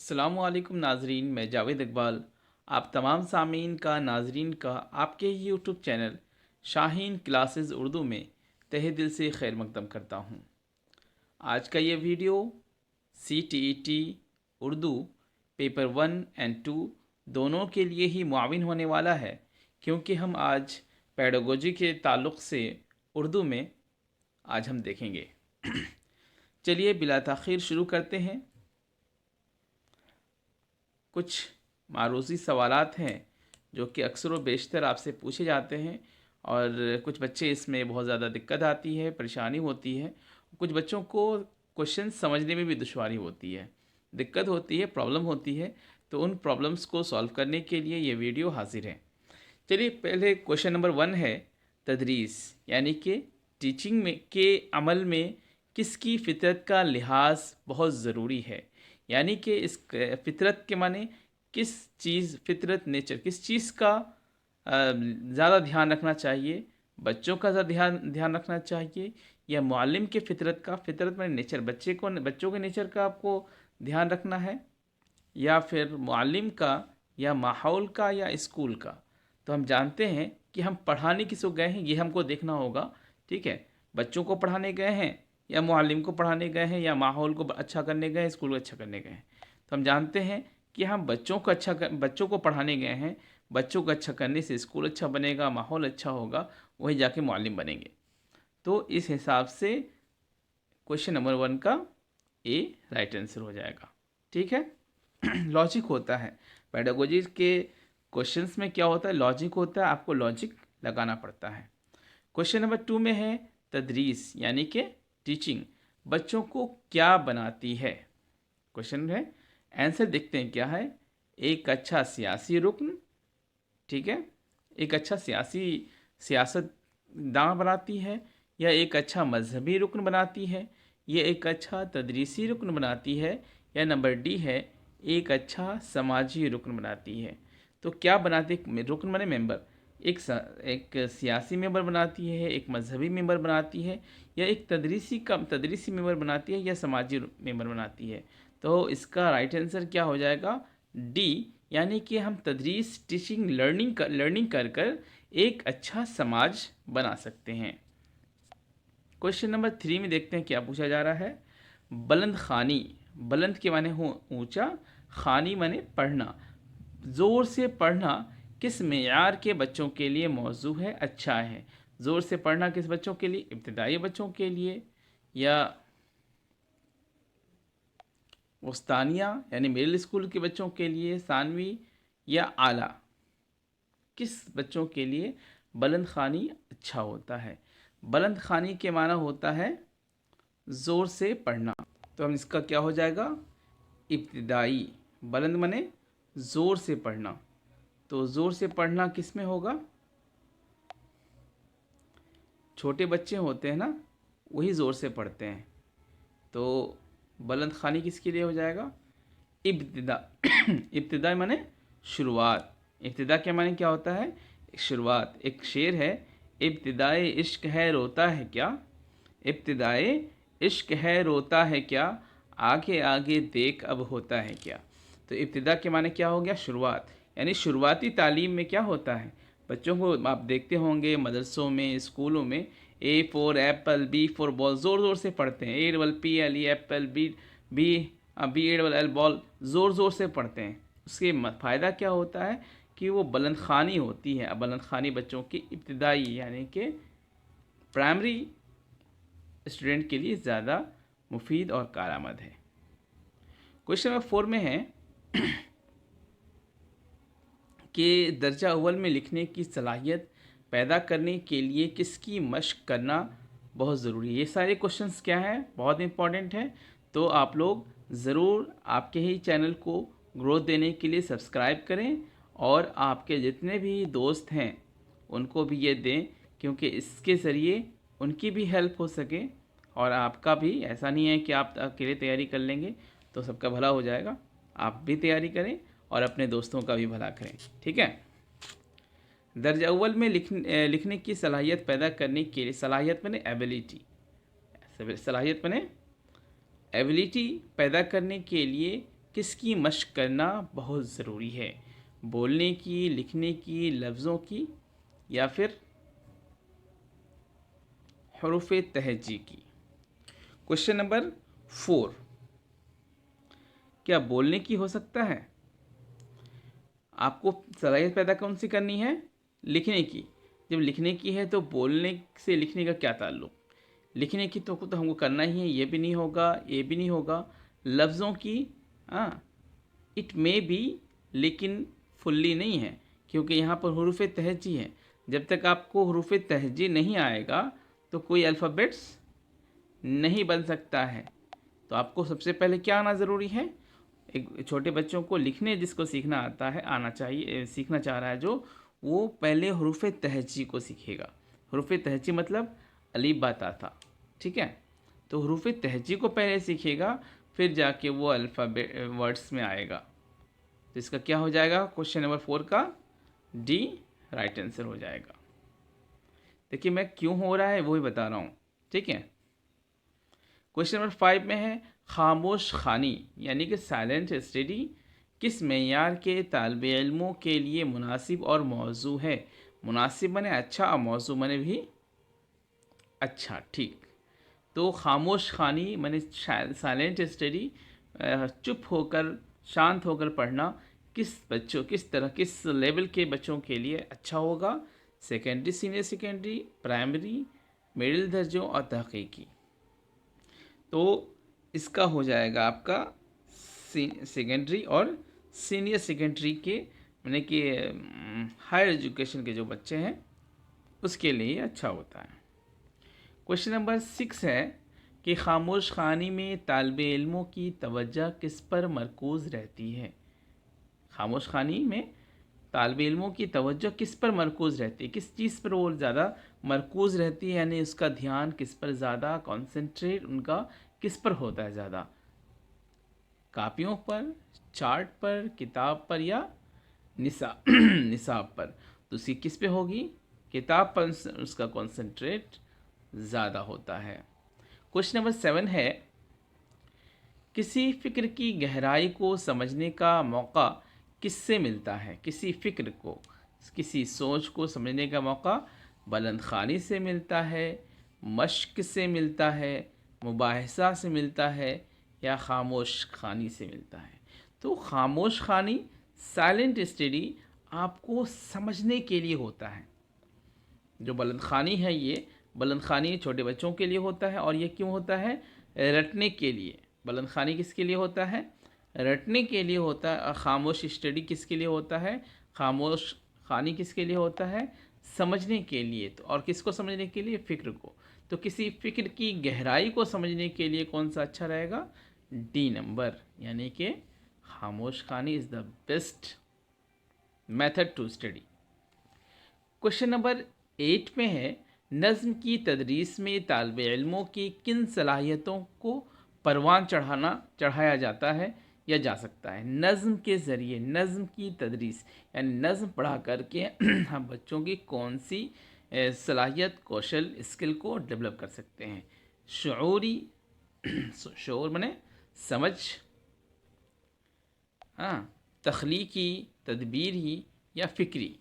अस्सलामु अलैकुम नाजरीन, मैं जावेद इकबाल आप तमाम सामीन का नाजरीन का आपके YouTube channel Shaheen classes Urdu में तहे दिल से खैर मकदम करता हूँ। आज का ये वीडियो CTET उर्दू पेपर 1 और 2 दोनों के लिए ही मुआविन होने वाला है, क्योंकि हम आज पेडागोजी के ताल्लुक़ से उर्दू में आज हम देखेंगे। चलिए बिला ताख़ीर शुरू करते हैं। कुछ मारूज़ी सवालात हैं जो कि अक्सर व बेशतर आपसे पूछे जाते हैं, और कुछ बच्चे इसमें बहुत ज़्यादा दिक्कत आती है, परेशानी होती है। कुछ बच्चों को क्वेश्चन समझने में भी दुश्वारी होती है, दिक्कत होती है, प्रॉब्लम होती है। तो उन प्रॉब्लम्स को सॉल्व करने के लिए ये वीडियो हाजिर है। चलिए, पहले क्वेश्चन नंबर 1 है तदरीस, यानी कि टीचिंग में के अमल में किसकी फ़ितरत का लिहाज बहुत ज़रूरी है। यानी कि इस फ़ितरत के माने किस चीज़, फ़ितरत नेचर, किस चीज़ का ज़्यादा ध्यान रखना चाहिए, बच्चों का ज़्यादा ध्यान रखना चाहिए, या मुअल्लिम के फ़ितरत का, फ़ितरत में नेचर, बच्चों के नेचर का आपको ध्यान रखना है, या फिर मुअल्लिम का, या माहौल का, या स्कूल का। तो हम जानते हैं कि हम पढ़ाने किसको गए हैं, ये हमको देखना होगा। ठीक है, बच्चों को पढ़ाने गए हैं, या मुअल्लिम को पढ़ाने गए हैं, या माहौल को अच्छा करने गए हैं, स्कूल को अच्छा करने गए हैं। तो हम जानते हैं कि हम बच्चों को पढ़ाने गए हैं। बच्चों को अच्छा करने से स्कूल अच्छा बनेगा, माहौल अच्छा होगा, वही जाके मुअल्लिम बनेंगे। तो इस हिसाब से क्वेश्चन नंबर 1 का ए राइट आंसर हो जाएगा। ठीक है। लॉजिक होता है पेडागोजी के क्वेश्चंस में, क्या होता है, लॉजिक होता है, आपको लॉजिक लगाना पड़ता है। क्वेश्चन नंबर 2 में है तदरीस, यानी कि टीचिंग बच्चों को क्या बनाती है। क्वेश्चन है, आंसर देखते हैं क्या है। एक अच्छा सियासी रुकन, ठीक है, एक अच्छा सियासतदान बनाती है, या एक अच्छा मजहबी रुकन बनाती है, ये एक अच्छा तदरीसी रुकन बनाती है, या नंबर डी है एक अच्छा समाजी रुकन बनाती है। तो क्या बनाती है, रुकन माने मेंबर, एक सियासी मेंबर बनाती है, एक मजहबी मेंबर बनाती है, या एक तदरीसी मेंबर बनाती है, या समाजी मेंबर बनाती है। तो इसका राइट आंसर क्या हो जाएगा, डी, यानी कि हम तदरीस, टीचिंग, लर्निंग कर कर एक अच्छा समाज बना सकते हैं। क्वेश्चन नंबर 3 में देखते हैं क्या पूछा जा रहा है। बुलंद खानी, बुलंद के माने हो ऊंचा, खानी माने पढ़ना, ज़ोर से पढ़ना किस मेयार के बच्चों के लिए मौजू है, अच्छा है। ज़ोर से पढ़ना किस बच्चों के लिए, इब्तिदाई बच्चों के लिए, या वस्तानिया यानी मिडिल स्कूल के बच्चों के लिए, सानवी, या आला, किस बच्चों के लिए बुलंद खानी अच्छा होता है। बुलंद खानी के माना होता है ज़ोर से पढ़ना, तो हम इसका क्या हो जाएगा, इब्तिदाई। बुलंद मने ज़ोर से पढ़ना, तो ज़ोर से पढ़ना किस में होगा, छोटे बच्चे होते हैं ना, वही ज़ोर से पढ़ते हैं। तो बुलंद खानी किसके लिए हो जाएगा, इब्तिदा। इब्तिदा माने शुरुआत, इब्तिदा के माने क्या होता है, शुरुआत। एक शेर है, इब्तिदाए इश्क है रोता है क्या, इब्तिदाए इश्क है रोता है क्या, आगे आगे देख अब होता है क्या। तो इब्तिदा के माने क्या हो गया, शुरुआत। यानी शुरुआती तालीम में क्या होता है, बच्चों को आप देखते होंगे मदरसों में, स्कूलों में, A for apple, B for ball, ज़ोर ज़ोर से पढ़ते हैं। A double P L E apple, B B B A double L ball, ज़ोर ज़ोर से पढ़ते हैं। उसके फ़ायदा क्या होता है कि वो बुलंद खानी होती है। बुलंद खानी बच्चों की इब्तिदाई यानी कि प्राइमरी स्टूडेंट के लिए ज़्यादा मुफीद और कारआमद है। क्वेश्चन नंबर 4 में है कि दर्जा अव्वल में लिखने की सलाहियत पैदा करने के लिए किसकी मशक करना बहुत ज़रूरी है। ये सारे क्वेश्चंस क्या हैं, बहुत इंपॉर्टेंट हैं। तो आप लोग ज़रूर आपके ही चैनल को ग्रोथ देने के लिए सब्सक्राइब करें, और आपके जितने भी दोस्त हैं उनको भी ये दें, क्योंकि इसके ज़रिए उनकी भी हेल्प हो सके, और आपका भी। ऐसा नहीं है कि आप अकेले तैयारी कर लेंगे तो सबका भला हो जाएगा। आप भी तैयारी करें और अपने दोस्तों का भी भला करें। ठीक है। दर्जा अव्वल में लिखने की सलाहियत पैदा करने के लिए, सलाहियत मैंने एबिलिटी, सलाहियत मैंने एबिलिटी पैदा करने के लिए کس کی مشق کرنا بہت ضروری ہے؟ بولنے کی، لکھنے کی، لفظوں کی، یا پھر حروف تہجی کی؟ کوشچن نمبر 4، کیا بولنے کی ہو سکتا ہے؟ آپ کو صلاحیت پیدا کون سی کرنی ہے؟ لکھنے کی۔ جب لکھنے کی ہے تو بولنے سے لکھنے کا کیا تعلق؟ لکھنے کی تو ہم کو کرنا ہی ہے، یہ بھی نہیں ہوگا، یہ بھی نہیں ہوگا۔ لفظوں کی، ہاں، اٹ میں بھی، لیکن فلی نہیں ہے، کیونکہ یہاں پر حروف تہجی ہے۔ جب تک آپ کو حروف تہجی نہیں آئے گا تو کوئی الفابیٹس نہیں بن سکتا ہے۔ تو آپ کو سب سے پہلے کیا آنا ضروری ہے؟ ایک چھوٹے بچوں کو لکھنے جس کو سیکھنا آتا ہے، آنا چاہیے، سیکھنا چاہ رہا ہے جو، وہ پہلے حروف تہجی کو سیکھے گا۔ حروف تہجی مطلب الف با تا تھا، ٹھیک ہے؟ تو حروف تہجی کو پہلے سیکھے گا، پھر جا کے وہ الفابیٹ ورڈس میں آئے گا۔ تو اس کا کیا ہو جائے گا؟ کوشچن نمبر 4 کا ڈی رائٹ آنسر ہو جائے گا۔ دیکھیے میں کیوں ہو رہا ہے وہی بتا رہا ہوں، ٹھیک ہے؟ کوشچن نمبر 5 میں ہے خاموش خوانی یعنی کہ سائلنٹ اسٹڈی کس معیار کے طالب علموں کے لیے مناسب اور موزوں ہے؟ مناسب منے اچھا اور موزوں منے بھی اچھا، ٹھیک۔ تو خاموش خوانی منے سائلنٹ اسٹڈی، چپ ہو کر، شانت ہو کر پڑھنا کس طرح کس لیول کے بچوں کے لیے اچھا ہوگا؟ Secondary, senior secondary, primary, middle درجوں اور تحقیقی۔ تو اس کا ہو جائے گا آپ کا سیکنڈری اور سینئر سیکنڈری کے، یعنی کہ ہائر ایجوکیشن کے جو بچے ہیں اس کے لیے اچھا ہوتا ہے۔ کوشچن نمبر 6 ہے کہ خاموش خوانی میں طالب علموں کی توجہ کس پر مرکوز رہتی ہے؟ خاموش خوانی میں طالب علموں کی توجہ کس پر مرکوز رہتی ہے؟ کس چیز پر وہ زیادہ مرکوز رہتی ہے، یعنی اس کا دھیان کس پر زیادہ کانسنٹریٹ ان کا کس پر ہوتا ہے زیادہ؟ کاپیوں پر، چارٹ پر، کتاب پر، یا نصاب پر؟ تو اسی کس پہ ہوگی؟ کتاب پر اس کا کانسنٹریٹ زیادہ ہوتا ہے۔ کوشچن نمبر 7 ہے کسی فکر کی گہرائی کو سمجھنے کا موقع کس سے ملتا ہے؟ کسی فکر کو، کسی سوچ کو سمجھنے کا موقع بلند خوانی سے ملتا ہے، مشق سے ملتا ہے، مباحثہ سے ملتا ہے، یا خاموش خوانی سے ملتا ہے؟ تو خاموش خوانی، سائلنٹ اسٹڈی آپ کو سمجھنے کے لیے ہوتا ہے۔ جو بلند خوانی ہے، یہ بلند خوانی چھوٹے بچوں کے لیے ہوتا ہے، اور یہ کیوں ہوتا ہے؟ رٹنے کے لیے۔ بلند خوانی کس کے لیے ہوتا ہے؟ رٹنے کے لیے ہوتا ہے۔ اور خاموش اسٹڈی کس کے لیے ہوتا ہے؟ خاموش خوانی کس کے لیے ہوتا ہے؟ سمجھنے کے لیے۔ تو اور کس کو سمجھنے کے لیے؟ فکر کو۔ تو کسی فکر کی گہرائی کو سمجھنے کے لیے کون سا اچھا رہے گا؟ ڈی نمبر، یعنی کہ خاموش خوانی is the best method to study. Question number 8 میں ہے نظم کی تدریس میں طالب علموں کی کن صلاحیتوں کو پروان چڑھایا جاتا ہے یا جا سکتا ہے؟ نظم کے ذریعے، نظم کی تدریس یعنی نظم پڑھا کر کے ہم بچوں کی کون سی صلاحیت، کوشل، اسکل کو ڈیولپ کر سکتے ہیں؟ شعوری، شعور منے سمجھ، ہاں، تخلیقی، تدبیری، یا فکری؟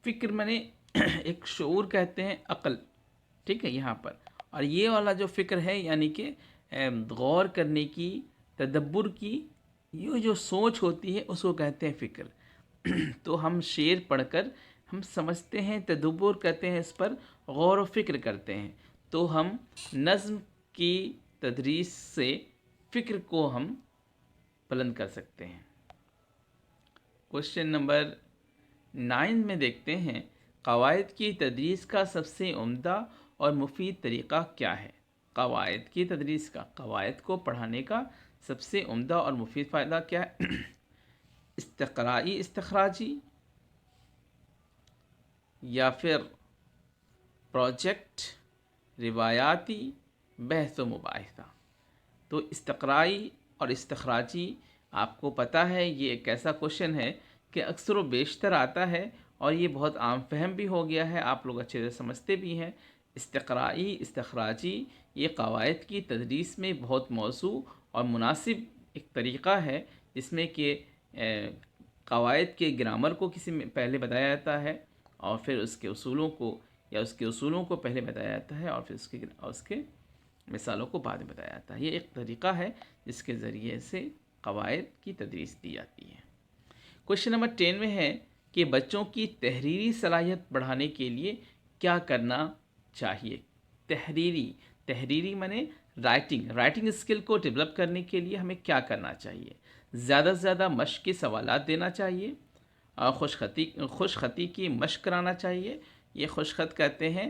فکر منے ایک شعور کہتے ہیں عقل، ٹھیک ہے یہاں پر، اور یہ والا جو فکر ہے یعنی کہ غور کرنے کی، تدبر کی، یہ جو سوچ ہوتی ہے اس کو کہتے ہیں فکر۔ تو ہم شعر پڑھ کر ہم سمجھتے ہیں، تدبر کہتے ہیں، اس پر غور و فکر کرتے ہیں۔ تو ہم نظم کی تدریس سے فکر کو ہم بلند کر سکتے ہیں۔ کوشچن نمبر 9 میں دیکھتے ہیں قواعد کی تدریس کا سب سے عمدہ اور مفید طریقہ کیا ہے؟ قواعد کی تدریس کا، قواعد کو پڑھانے کا سب سے عمدہ اور مفید فائدہ کیا ہے؟ استقرائی، استخراجی، یا پھر پروجیکٹ، روایاتی، بحث و مباحثہ؟ تو استقرائی اور استخراجی آپ کو پتہ ہے یہ ایک ایسا کوشچن ہے کہ اکثر و بیشتر آتا ہے، اور یہ بہت عام فہم بھی ہو گیا ہے، آپ لوگ اچھے سے سمجھتے بھی ہیں۔ استقرائی، استخراجی یہ قواعد کی تدریس میں بہت موزوں اور مناسب ایک طریقہ ہے جس میں کہ قواعد کے گرامر کو کسی میں پہلے بتایا جاتا ہے اور پھر اس کے اصولوں کو یا اس کے اصولوں کو پہلے بتایا جاتا ہے اور پھر اس کے مثالوں کو بعد میں بتایا جاتا ہے. یہ ایک طریقہ ہے جس کے ذریعے سے قواعد کی تدریس دی جاتی ہے. کوشچن نمبر 10 میں ہے کہ بچوں کی تحریری صلاحیت بڑھانے کے لیے کیا کرنا چاہیے. تحریری معنی رائٹنگ اسکل کو ڈیولپ کرنے کے لیے ہمیں کیا کرنا چاہیے. زیادہ سے زیادہ مشق کے سوالات دینا چاہیے اور خوش خطی کی مشق کرانا چاہیے. یہ خوش خط کہتے ہیں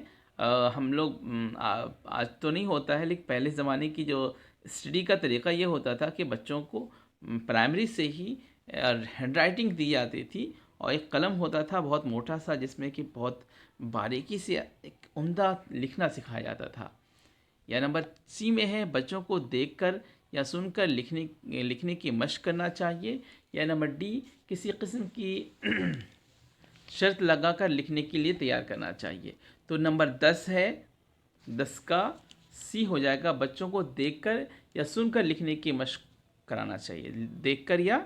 ہم لوگ آج تو نہیں ہوتا ہے لیکن پہلے زمانے کی جو اسٹڈی کا طریقہ یہ ہوتا تھا کہ بچوں کو پرائمری سے ہی ہینڈ رائٹنگ دی جاتی تھی اور ایک قلم ہوتا تھا بہت موٹا سا جس میں کہ بہت باریکی سے ایک عمدہ لکھنا سکھایا جاتا تھا. یا نمبر سی میں ہے بچوں کو دیکھ کر یا سن کر لکھنے کی مشق کرنا چاہیے. یا نمبر ڈی کسی قسم کی شرط لگا کر لکھنے کے لیے تیار کرنا چاہیے. تو نمبر 10 ہے، 10 کا سی ہو جائے گا، بچوں کو دیکھ کر یا سن کر لکھنے کی مشق کرانا چاہیے. دیکھ کر یا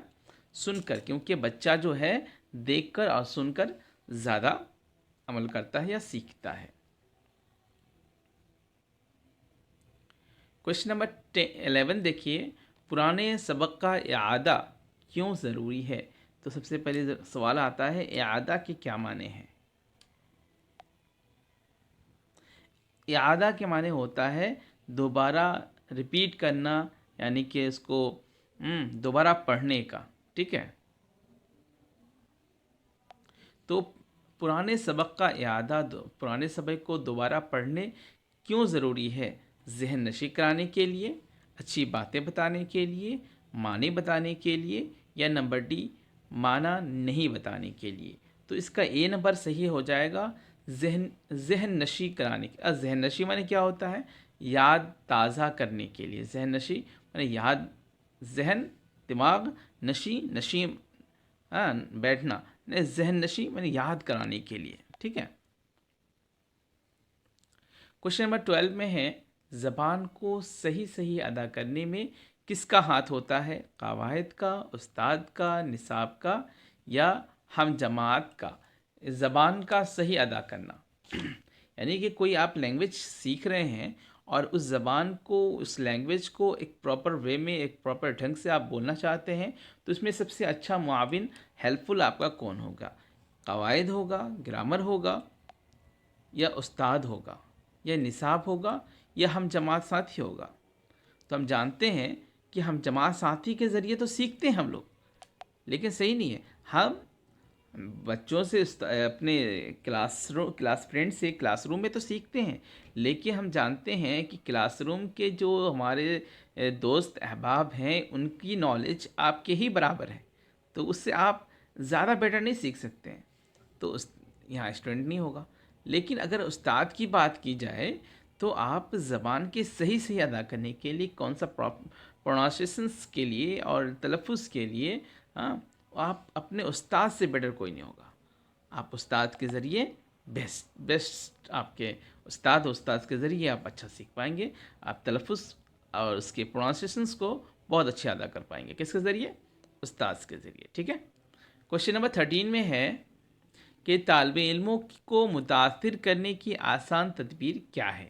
سن کر، کیونکہ بچہ جو ہے دیکھ کر اور سن کر زیادہ عمل کرتا ہے یا سیکھتا ہے. کوشچن نمبر 11 دیکھیے، پرانے سبق کا اعادہ کیوں ضروری ہے. تو سب سے پہلے سوال آتا ہے اعادہ کے کیا معنی ہیں. اعادہ کے معنی ہوتا ہے دوبارہ ریپیٹ کرنا، یعنی کہ اس کو دوبارہ پڑھنے کا. ٹھیک ہے، تو پرانے سبق کا اعادہ پرانے سبق کو دوبارہ پڑھنے کیوں ضروری ہے. ذہن نشی کرانے کے لیے، اچھی باتیں بتانے کے لیے، معنی بتانے کے لیے، یا نمبر ڈی معنی نہیں بتانے کے لیے. تو اس کا اے نمبر صحیح ہو جائے گا ذہن نشی کرانے کے. ذہن نشی معنی کیا ہوتا ہے؟ یاد تازہ کرنے کے لیے. ذہن نشی معنی یاد، ذہن دماغ، نشی بیٹھنا، ذہن نشی معنی یاد کرانے کے لیے. ٹھیک ہے. کوشچن نمبر 12 میں ہے زبان کو صحیح ادا کرنے میں کس کا ہاتھ ہوتا ہے. قواعد کا، استاد کا، نصاب کا، یا ہم جماعت کا. زبان کا صحیح ادا کرنا یعنی کہ کوئی آپ لینگویج سیکھ رہے ہیں اور اس زبان کو، اس لینگویج کو ایک پراپر وے میں، ایک پراپر ڈھنگ سے آپ بولنا چاہتے ہیں، تو اس میں سب سے اچھا معاون، ہیلپ فل آپ کا کون ہوگا؟ قواعد ہوگا، گرامر ہوگا، یا استاد ہوگا، یا نصاب ہوگا، یا ہم جماعت ساتھی ہوگا. تو ہم جانتے ہیں کہ ہم جماعت ساتھی کے ذریعے تو سیکھتے ہیں ہم لوگ، لیکن صحیح نہیں ہے. ہم بچوں سے اپنے کلاس فرینڈ سے کلاس روم میں تو سیکھتے ہیں، لیکن ہم جانتے ہیں کہ کلاس روم کے جو ہمارے دوست احباب ہیں ان کی نالج آپ کے ہی برابر ہے، تو اس سے آپ زیادہ بیٹر نہیں سیکھ سکتے ہیں، تو یہاں اسٹوڈنٹ نہیں ہوگا. لیکن اگر استاد کی بات کی جائے تو آپ زبان کے صحیح ادا کرنے کے لیے کون سا پروننسیشنس کے لیے اور تلفظ کے لیے آپ اپنے استاد سے بیٹر کوئی نہیں ہوگا. آپ استاد کے ذریعے بیسٹ آپ کے استاد کے ذریعے آپ اچھا سیکھ پائیں گے. آپ تلفظ اور اس کے پروننسیشنس کو بہت اچھے ادا کر پائیں گے. کس کے ذریعے؟ استاد کے ذریعے. ٹھیک ہے. کوشچن نمبر 13 میں ہے کہ طالب علموں کو متاثر کرنے کی آسان تدبیر کیا ہے.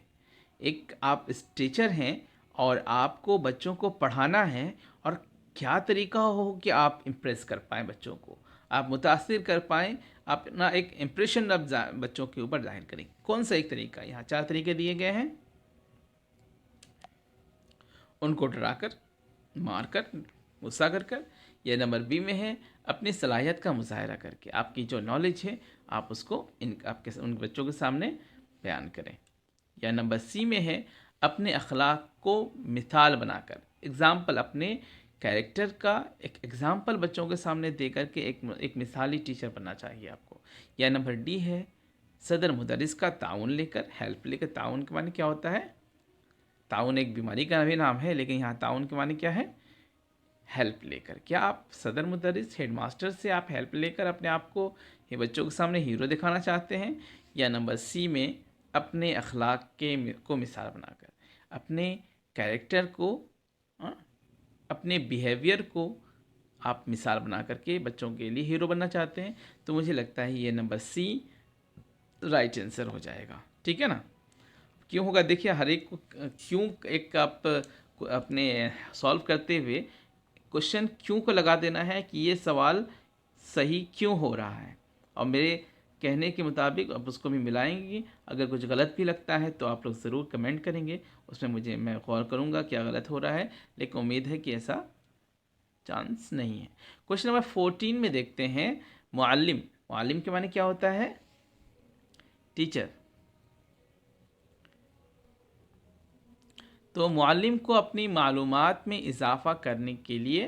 ایک آپ ٹیچر ہیں اور آپ کو بچوں کو پڑھانا ہے، اور کیا طریقہ ہو کہ آپ امپریس کر پائیں بچوں کو، آپ متاثر کر پائیں، اپنا ایک امپریشن اب بچوں کے اوپر ظاہر کریں. کون سا ایک طریقہ؟ یہاں 4 طریقے دیے گئے ہیں. ان کو ڈرا کر، مار کر، غصہ کر، یا نمبر بی میں ہے اپنی صلاحیت کا مظاہرہ کر کے، آپ کی جو نالج ہے آپ اس کو ان بچوں کے سامنے بیان کریں. یا نمبر سی میں ہے اپنے اخلاق کو مثال بنا کر، اگزامپل، اپنے کیریکٹر کا ایک ایگزامپل بچوں کے سامنے دے کر کے ایک مثالی ٹیچر بننا چاہیے آپ کو. یا نمبر ڈی ہے صدر مدرس کا تعاون لے کر، ہیلپ لے کر. تعاون کے معنی کیا ہوتا ہے؟ تعاون ایک بیماری کا بھی نام ہے، لیکن یہاں تعاون کے معنی کیا ہے؟ ہیلپ لے کر. کیا آپ صدر مدرس، ہیڈ ماسٹر سے آپ ہیلپ لے کر اپنے آپ کو یہ بچوں کے سامنے ہیرو دکھانا چاہتے ہیں؟ یا نمبر سی میں اپنے اخلاق کو مثال بنا کر، اپنے کیریکٹر کو اپنے بیہیویئر کو آپ مثال بنا کر کے بچوں کے لیے ہیرو بننا چاہتے ہیں، تو مجھے لگتا ہے یہ نمبر سی رائٹ آنسر ہو جائے گا، ٹھیک ہے نا؟ کیوں ہوگا؟ دیکھیے ہر ایک کو کیوں ایک آپ اپنے سالو کرتے ہوئے کوشچن کیوں کو لگا دینا ہے کہ یہ سوال صحیح کیوں ہو رہا ہے، اور میرے کہنے کے مطابق اب اس کو بھی ملائیں گی. اگر کچھ غلط بھی لگتا ہے تو آپ لوگ ضرور کمنٹ کریں گے، اس میں میں غور کروں گا کیا غلط ہو رہا ہے، لیکن امید ہے کہ ایسا چانس نہیں ہے. کوشچن نمبر 14 میں دیکھتے ہیں معلم. معلم کے معنی کیا ہوتا ہے؟ ٹیچر. تو معلم کو اپنی معلومات میں اضافہ کرنے کے لیے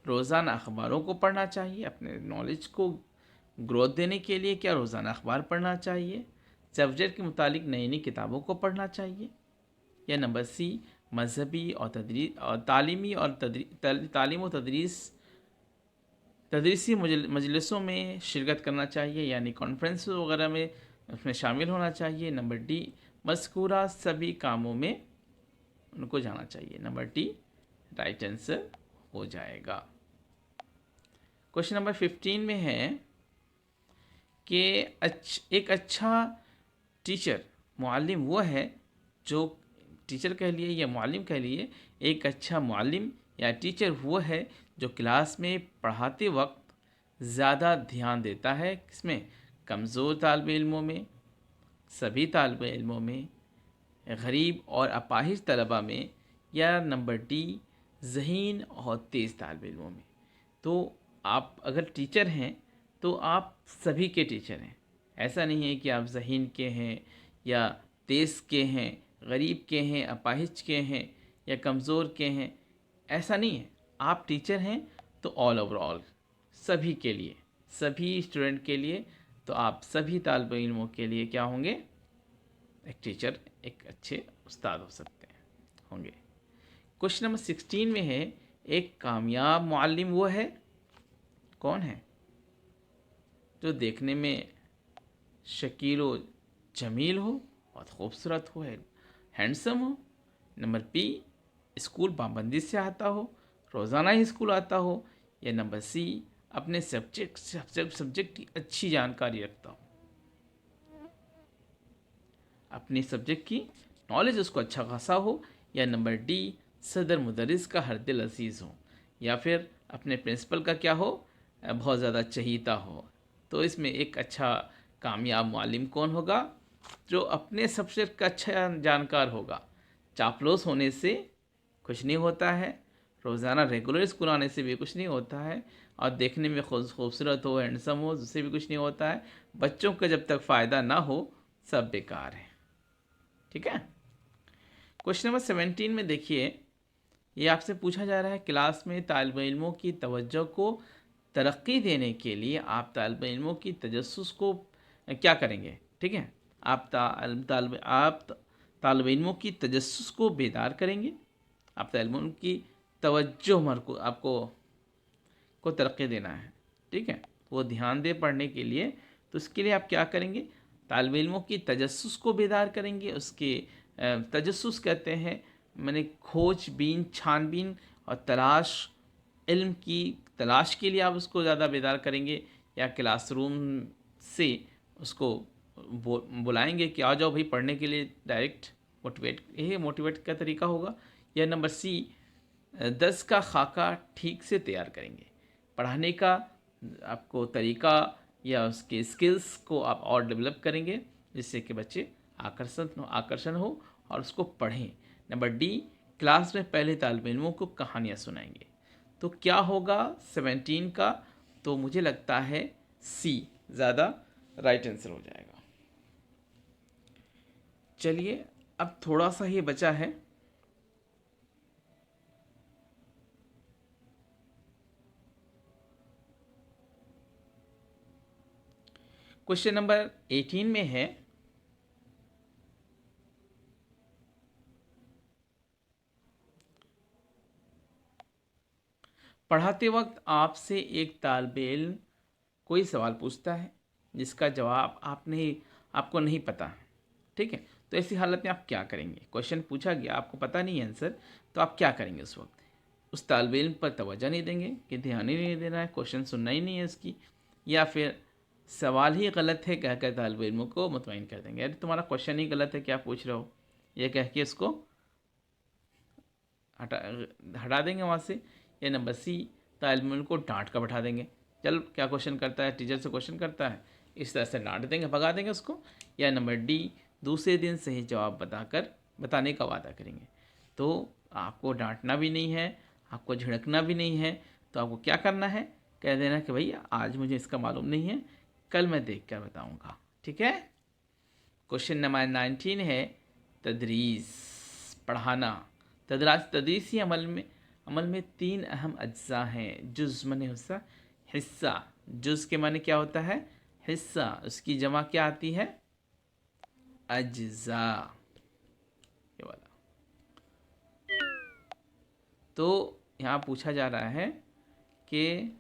روزانہ اخباروں کو پڑھنا چاہیے. اپنے نالج کو گروتھ دینے کے لیے کیا روزانہ اخبار پڑھنا چاہیے؟ سبجیکٹ کے متعلق نئی نئی کتابوں کو پڑھنا چاہیے. یا نمبر سی مذہبی اور تعلیمی اور تعلیم و تدریسی مجلسوں میں شرکت کرنا چاہیے، یعنی کانفرنس وغیرہ میں اس میں شامل ہونا چاہیے. نمبر ڈی مذکورہ سبھی کاموں میں ان کو جانا چاہیے. نمبر ڈی رائٹ آنسر ہو جائے گا. کوشچن نمبر 15 میں ہے کہ ایک اچھا ٹیچر معلم وہ ہے جو ٹیچر کہہ لیے یا معلم کہہ لیے، ایک اچھا معلم یا ٹیچر وہ ہے جو کلاس میں پڑھاتے وقت زیادہ دھیان دیتا ہے. کس میں؟ کمزور طالب علموں میں، سبھی طالب علموں میں، غریب اور اپاہج طلبہ میں، یا نمبر ڈی ذہین اور تیز طالب علموں میں. تو آپ اگر ٹیچر ہیں تو آپ سبھی کے ٹیچر ہیں. ایسا نہیں ہے کہ آپ ذہین کے ہیں یا تیز کے ہیں، غریب کے ہیں، اپاہج کے ہیں یا کمزور کے ہیں. ایسا نہیں ہے. آپ ٹیچر ہیں تو آل اوور آل سبھی کے لیے، سبھی اسٹوڈنٹ کے لیے، تو آپ سبھی طالب علموں کے لیے کیا ہوں گے؟ ایک ٹیچر، ایک اچھے استاد ہو سکتے ہیں، ہوں گے. کوشچن نمبر 16 میں ہے ایک کامیاب معلم وہ ہے، کون ہے؟ جو دیکھنے میں شکیل و جمیل ہو، بہت خوبصورت ہو، handsome who. Number be school پابندی سے آتا ہو، روزانہ ہی اسکول آتا ہو. یا نمبر سی اپنے سبجیکٹ کی اچھی جانکاری رکھتا ہو، اپنی سبجیکٹ کی نالج اس کو اچھا خاصا ہو. یا نمبر ڈی صدر مدرس کا ہر دل عزیز ہو، یا پھر اپنے پرنسپل کا کیا ہو؟ بہت زیادہ چہیتا ہو. تو اس میں ایک اچھا کامیاب معلم کون ہوگا؟ جو اپنے سبجیکٹ کا اچھا جانکار ہوگا. چاپلوس ہونے سے کچھ نہیں ہوتا ہے، روزانہ ریگولر اسکول آنے سے بھی کچھ نہیں ہوتا ہے، اور دیکھنے میں خوبصورت ہو، ہینڈسم ہو، اس سے بھی کچھ نہیں ہوتا ہے. بچوں کا جب تک فائدہ نہ ہو سب بیکار ہے. ٹھیک ہے. کوشچن نمبر 17 میں دیکھیے، یہ آپ سے پوچھا جا رہا ہے کلاس میں طالب علموں کی توجہ کو ترقی دینے کے لیے آپ طالب علموں کی تجسس کو کیا کریں گے. ٹھیک ہے. آپ طالب علموں کی تجسس کو بیدار کریں گے. آپ طالب علموں کی توجہ آپ کو ترقی دینا ہے. ٹھیک ہے. وہ دھیان دے پڑھنے کے لیے، تو اس کے لیے آپ کیا کریں گے؟ طالب علموں کی تجسس کو بیدار کریں گے. اس کے تجسس کہتے ہیں کھوج بین، چھان بین اور تلاش، علم کی تلاش کے لیے آپ اس کو زیادہ بیدار کریں گے. یا کلاس روم سے اس کو بلائیں گے کہ آ جاؤ بھائی پڑھنے کے لیے، ڈائریکٹ موٹیویٹ، یہ موٹیویٹ کا طریقہ ہوگا. یا نمبر سی 10 کا خاکہ ٹھیک سے تیار کریں گے. پڑھانے کا آپ کو طریقہ یا اس کے اسکلز کو آپ اور ڈیولپ کریں گے، جس سے کہ بچے آکرشن ہو اور اس کو پڑھیں. نمبر ڈی کلاس میں پہلے طالب علموں کو کہانیاں سنائیں گے. تو کیا ہوگا 17 کا؟ تو مجھے لگتا ہے سی زیادہ رائٹ آنسر ہو جائے گا. چلیے اب تھوڑا سا ہی بچا ہے. کوشچن نمبر 18 میں ہے پڑھاتے وقت آپ سے ایک طالب علم کوئی سوال پوچھتا ہے جس کا جواب آپ کو نہیں پتا. ٹھیک ہے. تو ایسی حالت میں آپ کیا کریں گے؟ کوشچن پوچھا گیا، آپ کو پتہ نہیں ہے آنسر، تو آپ کیا کریں گے اس وقت؟ उस तालिब इल्म पर तवज्जो नहीं देंगे कि ध्यान ही नहीं देना है, क्वेश्चन सुनना ही नहीं है इसकी, या फिर सवाल ही गलत है कह कर तालिब इल्म को मुतमईन कर देंगे, अरे तुम्हारा क्वेश्चन ही गलत है, क्या पूछ रहे हो, ये कह के इसको हटा देंगे वहाँ से। या नंबर सी, तालिब इल्म को डांट कर बैठा देंगे, चल क्या क्वेश्चन करता है, टीचर से क्वेश्चन करता है, इस तरह से डांट देंगे, भगा देंगे उसको। या नंबर डी, दूसरे दिन सही जवाब बताने का वादा करेंगे। तो आपको डांटना भी नहीं है, आपको झिड़कना भी नहीं है, तो आपको क्या करना है, कह देना कि भैया आज मुझे इसका मालूम नहीं है, कल मैं देख कर बताऊँगा, ठीक है। क्वेश्चन नंबर 19 है तदरीस, पढ़ाना। तदरीसी अमल में 3 अहम अज्जा हैं। जुज़ माने हिस्सा, जुज़ के माने क्या होता है, हिस्सा, उसकी जमा क्या आती है, अज्जा, ये वाला। तो यहाँ पूछा जा रहा है कि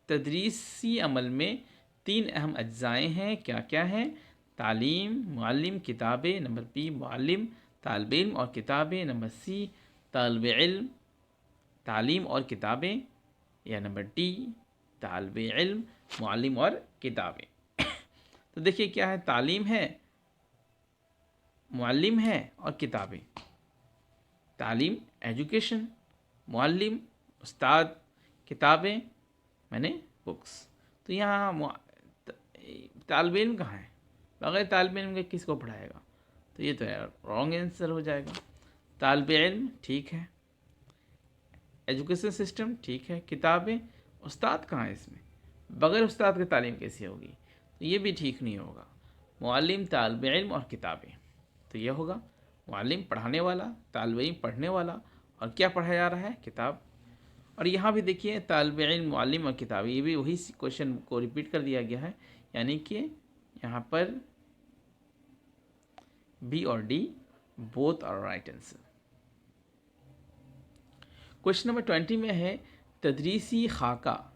तदरीसी अमल में 3 अहम अज्जाएँ हैं, क्या क्या हैं, तालीम, मुअल्लिम, किताबें। नंबर बी, मुअल्लिम, तालिब इल्म और किताबें। नंबर सी, तालिब इल्म, तालीम और किताबें। या नंबर डी, तालिब इल्म, मुअल्लिम और किताबें। तो देखिए क्या है, तालीम है, मुअल्लिम है और किताबें। तालीम एजुकेशन, मुअल्लिम उस्ताद, किताबें मैंने बुक्स। तो यहाँ तालिब इल्म कहाँ है, बगैर तालिब इल्म के किसको पढ़ाएगा, तो ये तो रॉन्ग आंसर हो जाएगा। तालिब इल्म ठीक है, एजुकेशन सिस्टम ठीक है, किताबें, उस्ताद कहाँ है इसमें, बगैर उस्ताद की तालीम कैसी होगी, तो ये भी ठीक नहीं होगा। मुअल्लिम, तालिब इल्म और किताबें, तो ये होगा मुअल्लिम पढ़ाने वाला, तालिब इल्म पढ़ने वाला, और क्या पढ़ाया जा रहा है, किताब। और यहाँ भी देखिए तालिब इल्म, मुअल्लिम और किताब, ये भी वही क्वेश्चन को रिपीट कर दिया गया है, यानी कि यहाँ पर बी और D both are right answer. Question number 20 में है तदरीसी खाका,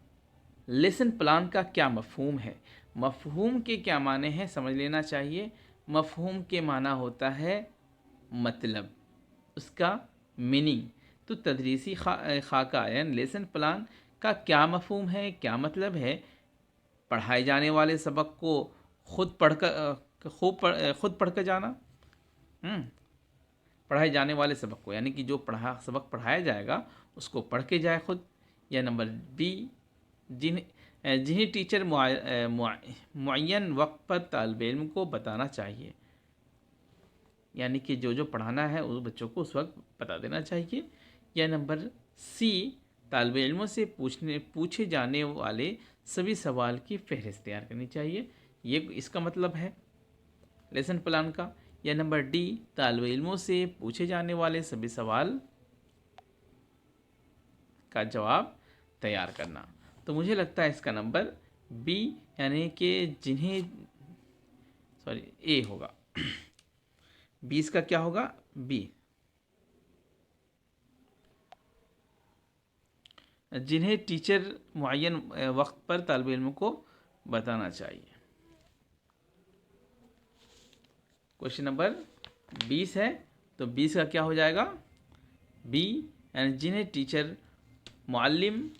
लेसन प्लान का क्या मफहूम है। मफहूम के क्या माने हैं समझ लेना चाहिए। मफहूम के माना होता है मतलब, उसका मीनिंग। तो तदरीसी खाका यानी लेसन प्लान का क्या मफहूम है, क्या मतलब है, पढ़ाए जाने वाले सबक को खुद पढ़कर जाना, पढ़ाए जाने वाले सबक को, यानी कि जो सबक पढ़ाया जाएगा उसको पढ़ के जाए खुद। या नंबर बी, जिन्हें टीचर मुअय्यन वक्त पर तालिब इल्म को बताना चाहिए, यानी कि जो पढ़ाना है उस बच्चों को उस वक्त बता देना चाहिए। या नंबर सी, तालिब इल्मों से पूछे जाने वाले सभी सवाल की फहरिस्त तैयार करनी चाहिए, ये इसका मतलब है लेसन प्लान का। या नंबर डी, तालिब इल्मों से पूछे जाने वाले सभी सवाल का जवाब तैयार करना। तो मुझे लगता है इसका नंबर बी, यानी कि ए होगा। 20 का क्या होगा, बी, जिन्हें टीचर मुअय्यन वक्त पर तालिब इल्म को बताना चाहिए। क्वेश्चन नंबर 20 है, तो 20 का क्या हो जाएगा, बी, यानी जिन्हें टीचर मुअल्लिम,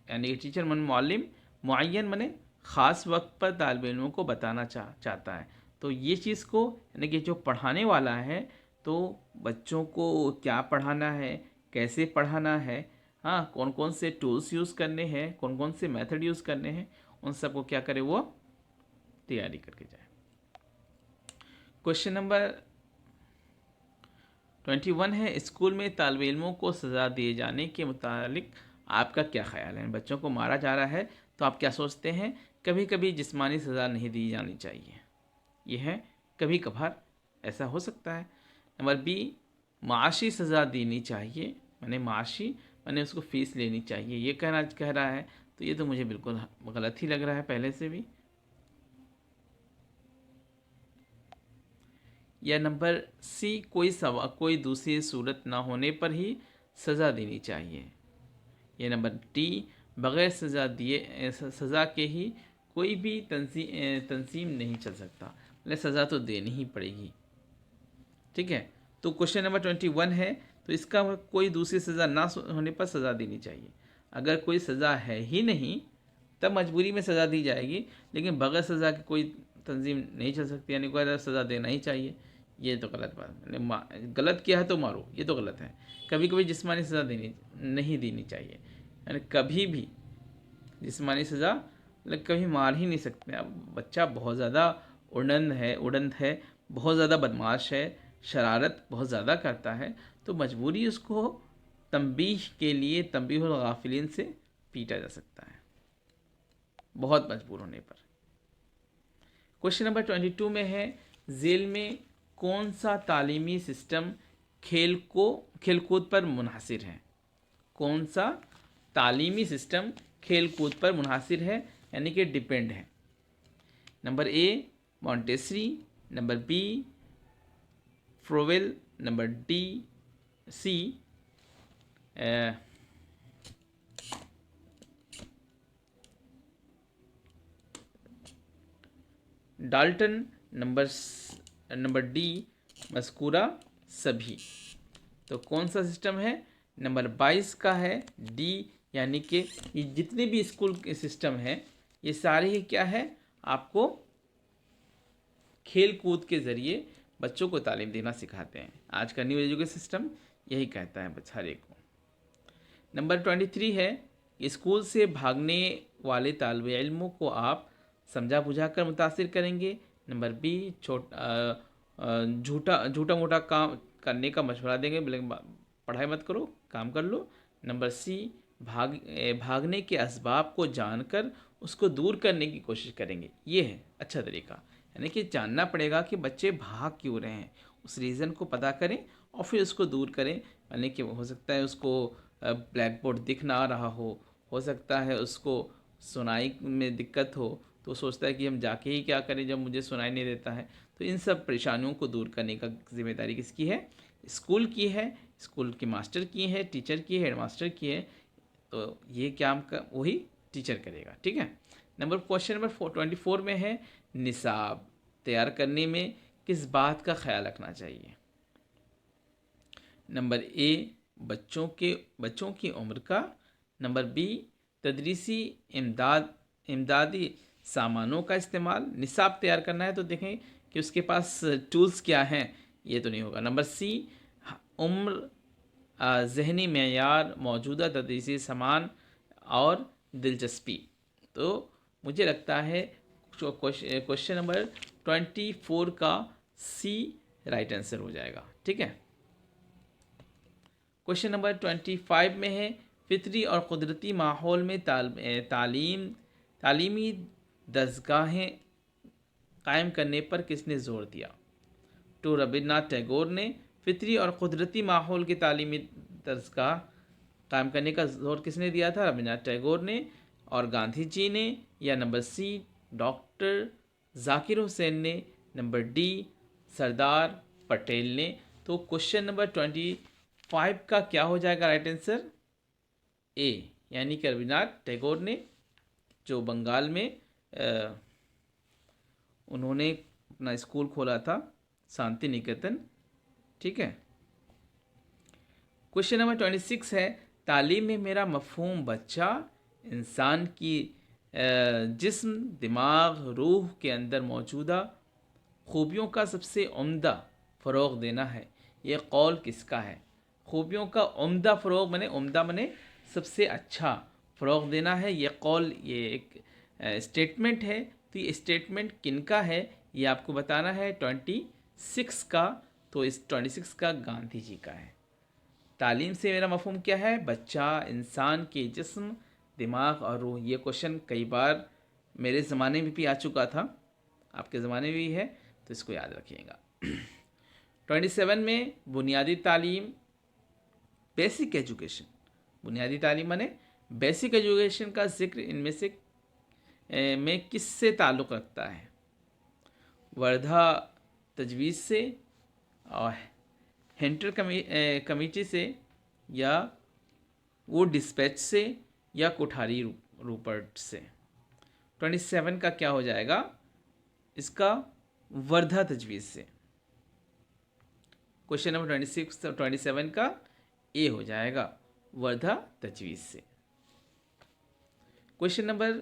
यानी कि टीचर मन मुअल्लिम, मुअय्यन मने ख़ास वक्त पर तालिब इल्मों को बताना चाहता है। तो ये चीज़ को, यानी कि जो पढ़ाने वाला है, तो बच्चों को क्या पढ़ाना है, कैसे पढ़ाना है, हाँ, कौन कौन से टूल्स यूज़ करने हैं, कौन कौन से मेथड यूज़ करने हैं, उन सब को क्या करे, वो तैयारी करके जाए। क्वेश्चन नंबर 21 है स्कूल में तालिब इल्मों को सज़ा दिए जाने के मुतालिक आपका क्या ख्याल है। बच्चों को मारा जा रहा है तो आप क्या सोचते हैं। कभी कभी जिस्मानी सज़ा नहीं दी जानी चाहिए, यह है कभी कभार ऐसा हो सकता है। नंबर बी, माशी सज़ा देनी चाहिए, मैंने उसको फ़ीस लेनी चाहिए, ये कह रहा है, तो ये तो मुझे बिल्कुल गलत ही लग रहा है पहले से भी। या नंबर सी, कोई दूसरी सूरत ना होने पर ही सज़ा देनी चाहिए। या नंबर डी, बग़ैर सज़ा के ही कोई भी तंजीम नहीं चल सकता, मतलब सज़ा तो देनी ही पड़ेगी। ठीक है, तो क्वेश्चन नंबर 21 है तो इसका कोई दूसरी सज़ा ना होने पर सज़ा देनी चाहिए। अगर कोई सज़ा है ही नहीं तब मजबूरी में सज़ा दी जाएगी, लेकिन बगैर सज़ा की कोई तंजीम नहीं चल सकती, यानी कोई सज़ा देना ही चाहिए। ये तो गलत बात है, गलत किया है तो मारो, ये तो गलत है। कभी कभी जिस्मानी सज़ा नहीं देनी चाहिए, यानी कभी भी जिस्मानी सज़ा मतलब कभी मार ही नहीं सकते। अब बच्चा बहुत ज़्यादा उड़ंद है, बहुत ज़्यादा बदमाश है, शरारत बहुत ज़्यादा करता है, तो मजबूरी उसको तंबीह के लिए तंबीहुल गाफिलीन से पीटा जा सकता है, बहुत मजबूर होने पर। क्वेश्चन नंबर 22 में है, जेल में कौन सा तालीमी सिस्टम खेलकूद पर मुनहसिर है? कौन सा तालीमी सिस्टम खेलकूद पर मुनहसिर है, यानी कि डिपेंड है? Number A Montessori, number B Froebel, number C Dalton, number D मस्कूरा सभी। तो कौन सा सिस्टम है? नंबर 22 का है डी, यानी कि ये जितने भी स्कूल के सिस्टम है ये सारे ही क्या है, आपको खेल कूद के ज़रिए बच्चों को तालीम देना सिखाते हैं। आज का न्यू एजुकेशन सिस्टम यही कहता है हर एक को। नंबर 23 है, स्कूल से भागने वाले तालिब इल्मों को आप समझा बुझा कर मुतासिर करेंगे। नंबर बी झूठा मोटा काम करने का मशवरा देंगे, पढ़ाई मत करो, काम कर लो। नंबर सी भागने के असबाब को जानकर उसको दूर करने की कोशिश करेंगे। ये है अच्छा तरीका, यानी कि जानना पड़ेगा कि बच्चे भाग क्यों रहे हैं, उस रीज़न को पता करें और फिर उसको दूर करें। यानी कि हो सकता है उसको ब्लैक बोर्ड दिख ना रहा हो सकता है उसको सुनाई में दिक्कत हो, तो सोचता है कि हम जाके ही क्या करें जब मुझे सुनाई नहीं देता है। तो इन सब परेशानियों को दूर करने का जिम्मेदारी किसकी है? स्कूल की है, स्कूल के मास्टर की है, टीचर की है, हेडमास्टर की है। तो ये काम का वही टीचर करेगा, ठीक है। क्वेश्चन नंबर 24 में है, निसाब तैयार करने में किस बात का ख्याल रखना चाहिए? नंबर ए बच्चों की उम्र का, नंबर बी तदरीसी इमदादी सामानों का इस्तेमाल। निसाब तैयार करना है तो देखें कि उसके पास टूल्स क्या हैं, ये तो नहीं होगा। नंबर सी उम्र, ज़हनी मेयार, मौजूदा तदरीसी सामान और दिलचस्पी। तो मुझे लगता है क्वेश्चन नंबर 24 का सी राइट आंसर हो जाएगा, ठीक है। क्वेश्चन नंबर 25 में है, फितरी और कुदरती माहौल में तालीमी दरगाहें कायम करने पर किसने ज़ोर दिया? तो रविन्द्रनाथ टैगोर ने। फितरी और कुदरती माहौल के तालीमी दरगाह कायम करने का जोर किसने दिया था? रविन्द्रनाथ टैगोर ने। और गांधी जी ने, या number C doctor Zakir Hussain ने, नंबर डी सरदार पटेल ने। तो क्वेश्चन नंबर 25 का क्या हो जाएगा राइट आंसर? ए, यानी कि रविन्द्रनाथ टैगोर ने, जो बंगाल में उन्होंने अपना स्कूल खोला था, शांति निकेतन, ठीक है। क्वेश्चन नंबर 26 है, तालीम में मेरा मफहूम बच्चा इंसान की जिस्म, दिमाग, रूह के अंदर मौजूदा खूबियों का सबसे उम्दा फ़रोग़ देना है। ये कौल किसका है? खूबियों का उम्दा फ़रोग़ मने सबसे अच्छा फ़रोग़ देना है। ये कौल, ये एक स्टेटमेंट है। तो ये स्टेटमेंट किनका है ये आपको बताना है। 26 का, तो इस 26 का गांधी जी का है। तालीम से मेरा मफहूम क्या है? बच्चा इंसान के जिस्म, दिमाग और रूह। ये क्वेश्चन कई बार मेरे ज़माने में भी आ चुका था, आपके ज़माने में भी है, तो इसको याद रखिएगा। 27 में बुनियादी तालीम, बेसिक एजुकेशन। बुनियादी तालीम माने बेसिक एजुकेशन का जिक्र इनमें से में किससे ताल्लुक़ रखता है? वर्धा तजवीज़ से, और हेंटर कमेटी से, या वो डिस्पैच से, या कोठारी रूपर्ट से। 27 का क्या हो जाएगा? इसका वर्धा तजवीज़ से। क्वेश्चन नंबर 27 का ए हो जाएगा वर्धा तजवीज़ से। क्वेश्चन नंबर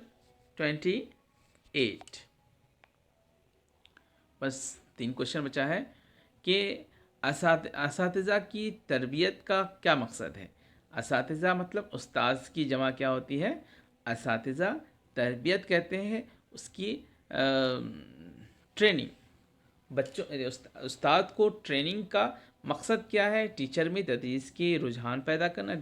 28, बस 3 क्वेश्चन बचा है कि असातिज़ा की तरबियत का क्या मकसद है। असातिज़ा मतलब उस्ताद की जमा क्या होती है, असातिज़ा। तरबियत कहते हैं उसकी ट्रेनिंग। बच्चों उस्ताद को ट्रेनिंग का मकसद क्या है, टीचर में तदरीस के रुझान पैदा करना,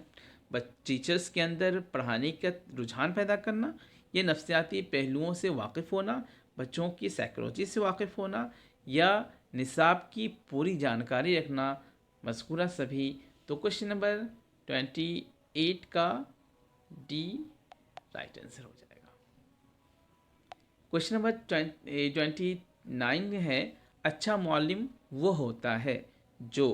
टीचर्स के अंदर पढ़ाने का रुझान पैदा करना, ये नफ्सियाती पहलुओं से वाकिफ़ होना, बच्चों की साइकोलॉजी से वाकिफ़ होना, या निसाब की पूरी जानकारी रखना, मज़कूरा सभी। तो क्वेश्चन नंबर 28 का डी राइट आंसर हो जाएगा। क्वेश्चन नंबर 29 है, अच्छा मुअल्लिम वो होता है जो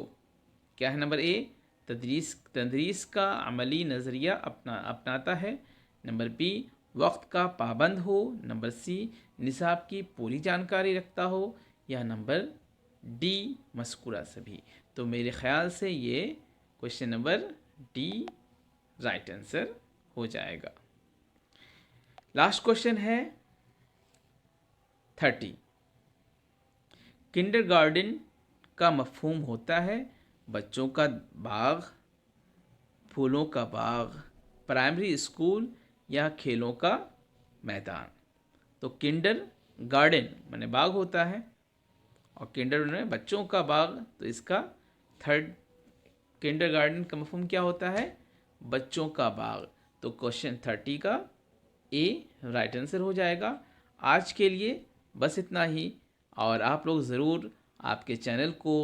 क्या है, नंबर ए तदरीस का अमली नज़रिया अपनाता है, नंबर बी वक्त का पाबंद हो, नंबर सी निसाब की पूरी जानकारी रखता हो, या नंबर डी मज़कूरा सभी। तो मेरे ख़्याल से ये question number D right answer हो जाएगा। लास्ट क्वेश्चन है 30, किंडरगार्टन का मफ़हूम होता है बच्चों का बाग, फूलों का बाग, प्राइमरी स्कूल या खेलों का मैदान। तो किंडर गार्डन माने बाग होता है, और किंडर में बच्चों का बाग, तो इसका थर्ड किंडर गार्डन का मफ़हूम क्या होता है, बच्चों का बाग। तो क्वेश्चन 30 का ए राइट आंसर हो जाएगा। आज के लिए बस इतना ही, और आप लोग ज़रूर आपके चैनल को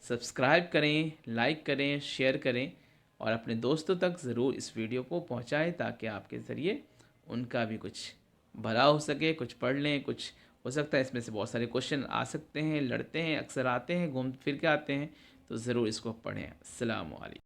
सब्सक्राइब करें, लाइक करें, शेयर करें, और अपने दोस्तों तक ज़रूर इस वीडियो को पहुंचाएं, ताकि आपके ज़रिए उनका भी कुछ भला हो सके, कुछ पढ़ लें। कुछ हो सकता है इसमें से बहुत सारे क्वेश्चन आ सकते हैं, लड़ते हैं, अक्सर आते हैं, घूम फिर के आते हैं, तो ज़रूर इसको पढ़ें। अस्सलाम वालेकुम।